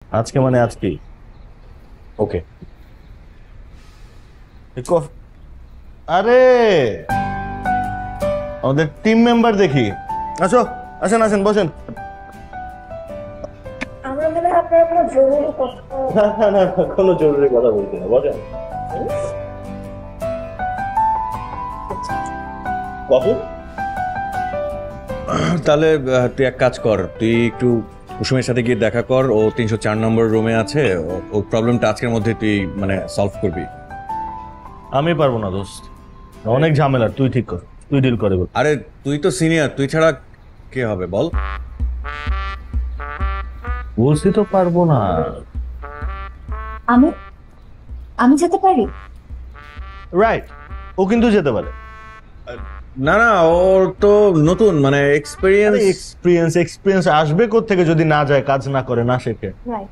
আজকে মানে আজকেই। ওকে। আরে আমাদের টিম মেম্বার দেখি। আসো, আসেন আসেন, বসেন। আমার মনে হয় আপনার কোনো জরুরি কথা। না না না, কোনো জরুরি কথা বলতে না, বসেন। কফি। তাহলে তুই এক কাজ কর, তুই একটু কুসুমের সাথে গিয়ে দেখা কর, ও 304 নম্বর রুমে আছে। ও প্রবলেমটা আজকের মধ্যে তুই মানে সলভ করবি। আমি পারবো না দোস্ত, অনেক ঝামেলা। তুই ঠিক কর, তুই ডিল করে বল। আরে তুই তো সিনিয়র, তুই ছাড়া কে হবে বল। বলছি তো পারবো না। আমি আমি যেতে পারি? রাইট, ও কিন্তু যেতে পারে। না না, ওর তো নতুন মানে এক্সপিরিয়েন্স। এক্সপিরিয়েন্স এক্সপিরিয়েন্স আসবে কোত্থেকে যদি না যায়, কাজ না করে, না শেখে। রাইট।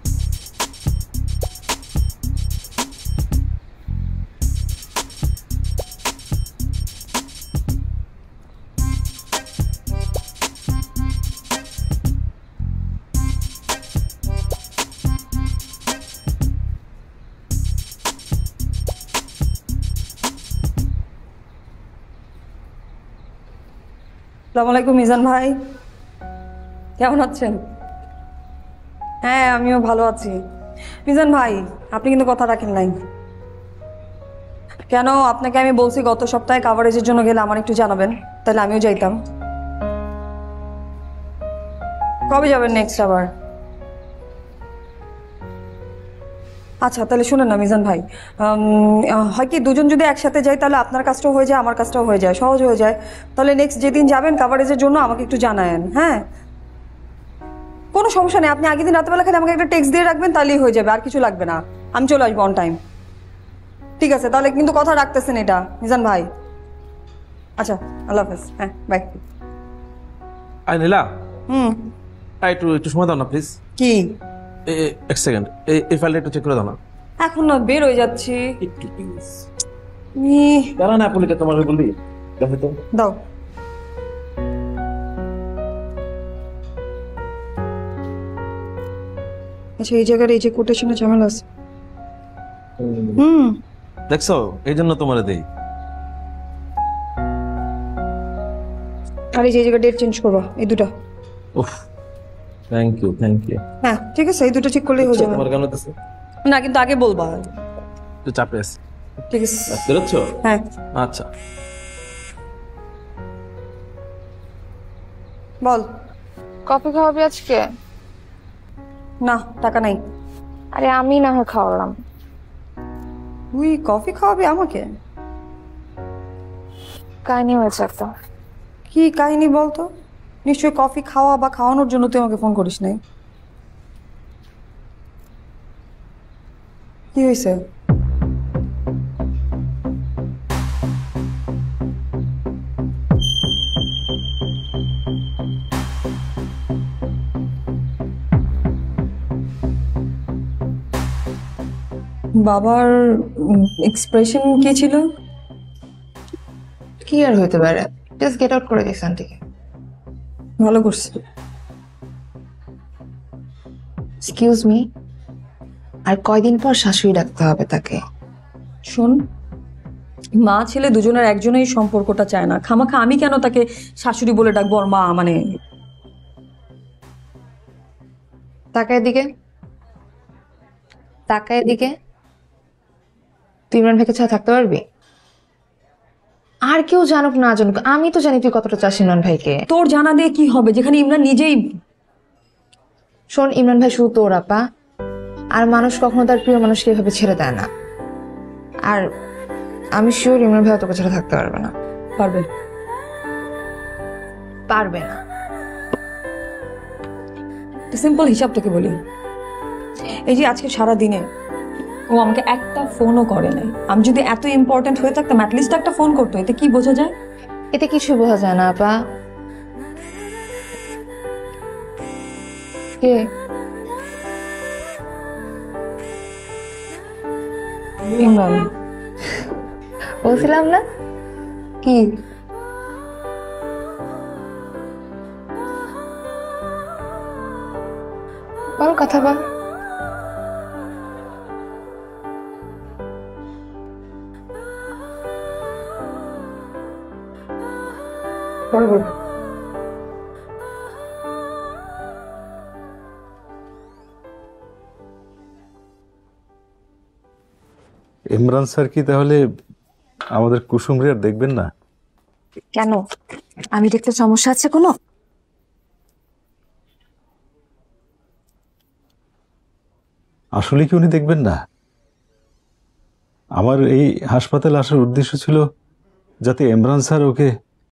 আসসালামু আলাইকুম মিজান ভাই, কেমন আছেন? হ্যাঁ আমিও ভালো আছি। মিজান ভাই, আপনি কিন্তু কথা রাখেন নাই। কেন? আপনাকে আমি বলছি গত সপ্তাহে কাভারেজের জন্য গেলে আমার একটু জানাবেন, তাহলে আমিও যাইতাম। কবে যাবেন নেক্সট আবার? আচ্ছা তাহলে শুনেন না মিজান ভাই, হয় কি দুজন যদি একসাথে যাই তাহলে আপনার কাজটাও হয়ে যায়, আমার কাজটাও হয়ে যায়, সহজ হয়ে যায়। তাহলে নেক্সট যেদিন যাবেন কাভারেজের জন্য আমাকে একটু জানায়েন। হ্যাঁ, কোনো সমস্যা নেই, আপনি আগের দিন রাতেবেলা খালি আমাকে একটা টেক্সট দিয়ে রাখবেন, তাহলেই হয়ে যাবে, আর কিছু লাগবে না। আমি চলে আসবো অন টাইম। ঠিক আছে, তাহলে কিন্তু কথা রাখতেছেন এটা মিজান ভাই। আচ্ছা, আল্লাহ হাফেজ। হ্যাঁ, বাই। আই নীলা, হুম। একটু একটু সময় দাও না প্লিজ। কি? এক সেকেন্ড, এই ফাইলটা একটু চেক করে দাও না। এখন না বের হয়ে যাচ্ছি। একটু প্লিজ। ইহ, দাঁড়া না, পুলিকে তোমার বললি দেখো তো। দাও। আচ্ছা, এই জায়গার এই যে কোটেশনে ঝামেলা আছে। হুম। দেখছো, এই জন্য তোমার দেই। আর এই যে জায়গা ডেট চেঞ্জ করবো, এই দুটো। উফ, থ্যাংক ইউ থ্যাংক ইউ। হ্যাঁ ঠিক আছে, এই দুটো ঠিক করলেই হয়ে যাবে। তোমার কেমন হতেছে? না কিন্তু আগে বলবা। একটু চাপে আছি। ঠিক আছে। বেরোচ্ছ? হ্যাঁ। আচ্ছা। বল। কফি খাওয়াবি আজকে? না, টাকা নাই। আরে আমি না হয় খাওয়ালাম। তুই কফি খাওয়াবি আমাকে? কাহিনী হয়েছে একটা। কি কাহিনী বলতো? নিশ্চয়ই কফি খাওয়া বা খাওয়ানোর জন্য তুই আমাকে ফোন করিস নাই। কি হয়েছে? বাবার এক্সপ্রেশন কি ছিল? কি আর হইতে পারে, জাস্ট গেট আউট করে দিস আন্টিকে। ভালো করছে। এক্সকিউজ মি, আর কয়দিন পর শাশুড়ি ডাকতে হবে তাকে? শোন, মা ছেলে দুজনের একজনেই সম্পর্কটা চায় না, খামাখা আমি কেন তাকে শাশুড়ি বলে ডাকবো? আর মা মানে তাকায় দিকে, তাকায় দিকে। তুই ইমরান ভাইকে ছাড়া থাকতে পারবি? আর কেউ জানুক না জানুক, আমি তো জানি তুই কতটা চাস ইমরান ভাইকে। তোর জানা দিয়ে কি হবে, যেখানে ইমরান নিজেই। শোন, ইমরান ভাই শুধু তোর আপা, আর মানুষ কখনো তার প্রিয় মানুষকে এভাবে ছেড়ে দেয় না। আর আমি শিওর ইমরান ভাই তোকে ছাড়া থাকতে পারবে না। পারবে? পারবে না। সিম্পল হিসাব তোকে বলি, এই যে আজকে সারা দিনে ও আমাকে একটা ফোনও করে নাই। আমি যদি এত ইম্পর্টেন্ট হয়ে থাকতাম অ্যাটলিস্ট একটা ফোন করতো। এতে কি বোঝা যায়? এতে কিছু বোঝা যায় না আপা। কে? ইমরান। বলছিলাম না? কি? বল, কথা বল। ইমরান স্যার কি তাহলে আমাদের কুসুমরে আর দেখবেন না? কেন, আমি দেখতে সমস্যা আছে কোনো? আসলে কি উনি দেখবেন না? আমার এই হাসপাতালে আসার উদ্দেশ্য ছিল যাতে ইমরান স্যার ওকে